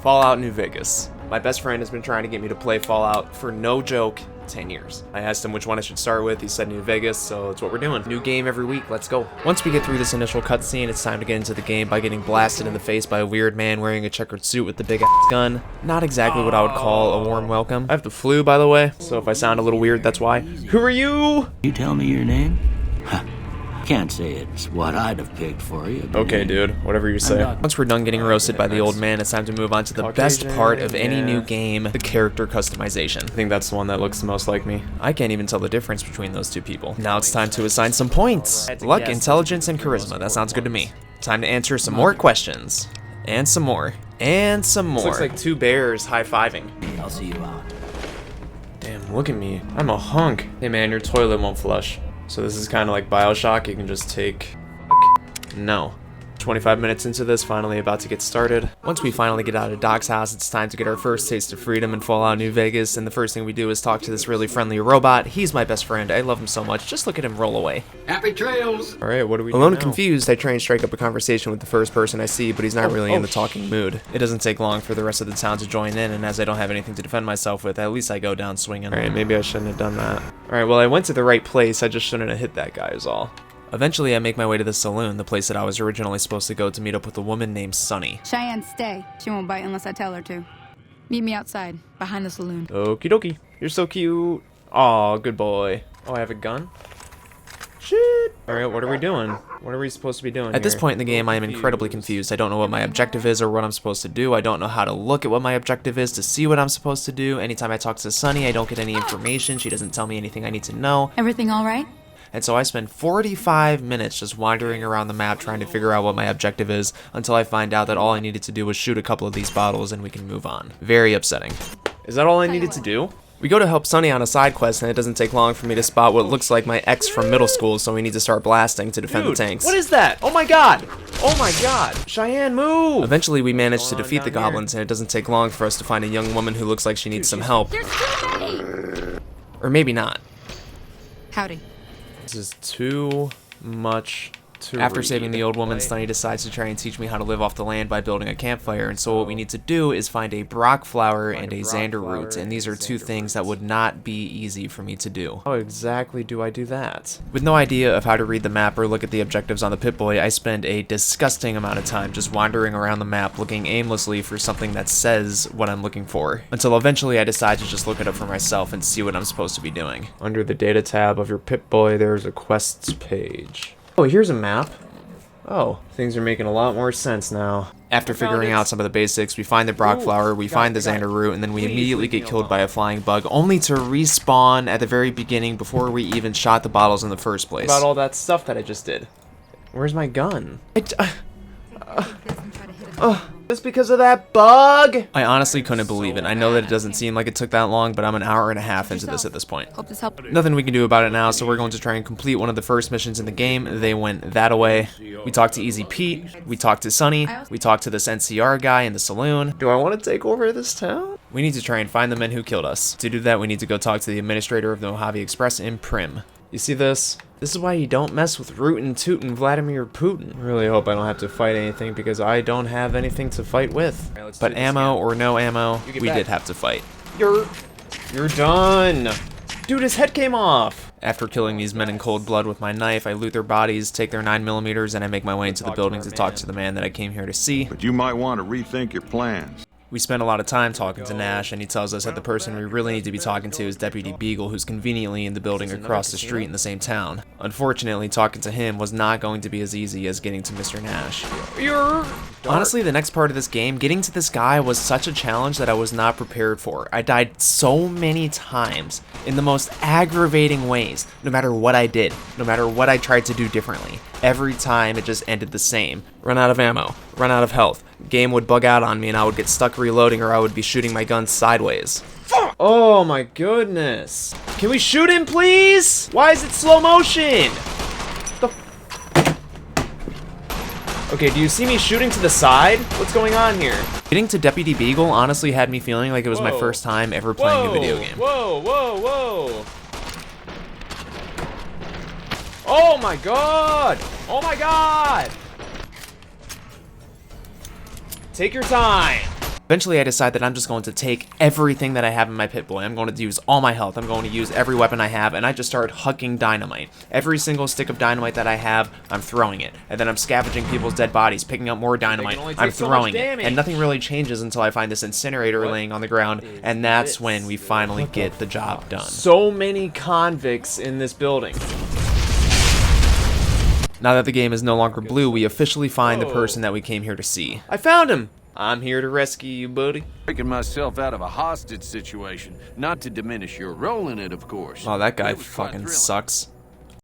Fallout New Vegas. My best friend has been trying to get me to play Fallout for no joke 10 years. I asked him which one I should start with. He said New Vegas, so that's what we're doing. New game every week, let's go. Once we get through this initial cutscene, it's time to get into the game by getting blasted in the face by a weird man wearing a checkered suit with the big ass gun. Not exactly what I would call a warm welcome. I have the flu, by the way, so if I sound a little weird, that's why. Who are you? You tell me your name? Huh. Can't say it's what I'd have picked for you. Okay, dude, whatever you say. Once we're done getting roasted by the old man, it's time to move on to the best part of any new game, the character customization. I think that's the one that looks the most like me. I can't even tell the difference between those two people. Now it's time to assign some points. Luck, intelligence, and charisma. That sounds good to me. Time to answer some more questions. And some more. And some more. This looks like two bears high-fiving. I'll see you out. Damn, look at me. I'm a hunk. Hey man, your toilet won't flush. So this is kind of like BioShock, you can just take... No. 25 minutes into this, finally about to get started. Once we finally get out of Doc's house, it's time to get our first taste of freedom in Fallout New Vegas, and the first thing we do is talk to this really friendly robot. He's my best friend, I love him so much, just look at him roll away. Happy trails! Alright, what do we do Alone and confused, I try and strike up a conversation with the first person I see, but he's not really in the talking mood. It doesn't take long for the rest of the town to join in, and as I don't have anything to defend myself with, at least I go down swinging. Alright, maybe I shouldn't have done that. Alright, well I went to the right place, I just shouldn't have hit that guy is all. Eventually, I make my way to the saloon, the place that I was originally supposed to go to meet up with a woman named Sunny. Cheyenne, stay. She won't bite unless I tell her to. Meet me outside, behind the saloon. Okie dokie. You're so cute. Aw, good boy. Oh, I have a gun? Shit. Alright, what are we doing? What are we supposed to be doing At this point in the game, I am incredibly confused. I don't know what my objective is or what I'm supposed to do. I don't know how to look at what my objective is to see what I'm supposed to do. Anytime I talk to Sunny, I don't get any information. She doesn't tell me anything I need to know. Everything all right? And so I spend 45 minutes just wandering around the map trying to figure out what my objective is until I find out that all I needed to do was shoot a couple of these bottles and we can move on. Very upsetting. Is that all I needed to do? We go to help Sunny on a side quest and it doesn't take long for me to spot what looks like my ex from middle school, so we need to start blasting to defend the tanks. What is that? Oh my god! Oh my god! Cheyenne, move! Eventually we manage to defeat the goblins and it doesn't take long for us to find a young woman who looks like she needs some help. There's too many! Or maybe not. Howdy. This is too much to After saving the old woman, Sunny decides to try and teach me how to live off the land by building a campfire, and so what we need to do is find a Brock flower and a Xander root, and these are two things that would not be easy for me to do. How exactly do I do that? With no idea of how to read the map or look at the objectives on the Pip-Boy, I spend a disgusting amount of time just wandering around the map looking aimlessly for something that says what I'm looking for, until eventually I decide to just look it up for myself and see what I'm supposed to be doing. Under the data tab of your Pip-Boy, there's a quests page. Oh, here's a map. Oh, things are making a lot more sense now. After figuring out some of the basics, we find the Brock flower, we find the Xander root, and then we immediately get killed by a flying bug, only to respawn at the very beginning before we even shot the bottles in the first place. About all that stuff that I just did. Where's my gun? Just because of that bug? I honestly couldn't believe it. I know that it doesn't seem like it took that long, but I'm an hour and a half into this at this point. Hope this helped. Nothing we can do about it now, so we're going to try and complete one of the first missions in the game. They went that away. We talked to Easy Pete. We talked to Sunny. We talked to this NCR guy in the saloon. Do I want to take over this town? We need to try and find the men who killed us. To do that, we need to go talk to the administrator of the Mojave Express in Prim. You see this? This is why you don't mess with Rootin' Tootin' Vladimir Putin. I really hope I don't have to fight anything because I don't have anything to fight with. Right, but ammo or no ammo, we did have to fight. You're done. Dude, his head came off. After killing these men in cold blood with my knife, I loot their bodies, take their 9mm, and I make my way into the building to talk to the man that I came here to see. But you might want to rethink your plans. We spend a lot of time talking to Nash, and he tells us that the person we really need to be talking to is Deputy Beagle, who's conveniently in the building across the street in the same town. Unfortunately, talking to him was not going to be as easy as getting to Mr. Nash. Honestly, the next part of this game, getting to this guy was such a challenge that I was not prepared for. I died so many times in the most aggravating ways, no matter what I did, no matter what I tried to do differently. Every time it just ended the same. Run out of ammo, run out of health. Game would bug out on me and I would get stuck reloading or I would be shooting my gun sideways. Oh my goodness. Can we shoot him, please? Why is it slow motion? Okay, do you see me shooting to the side? What's going on here? Getting to Deputy Beagle honestly had me feeling like it was my first time ever playing a video game. Whoa. Oh my god! Oh my god! Take your time. Eventually, I decide that I'm just going to take everything that I have in my Pip-Boy. I'm going to use all my health. I'm going to use every weapon I have, and I just start hucking dynamite. Every single stick of dynamite that I have, I'm throwing it. And then I'm scavenging people's dead bodies, picking up more dynamite. I'm throwing it. And nothing really changes until I find this incinerator laying on the ground, and that's when we finally get the job done. So many convicts in this building. Now that the game is no longer blue, we officially find the person that we came here to see. I found him! I'm here to rescue you, buddy. Taking myself out of a hostage situation, not to diminish your role in it, of course. Oh, that guy It was quite fucking thrilling. sucks.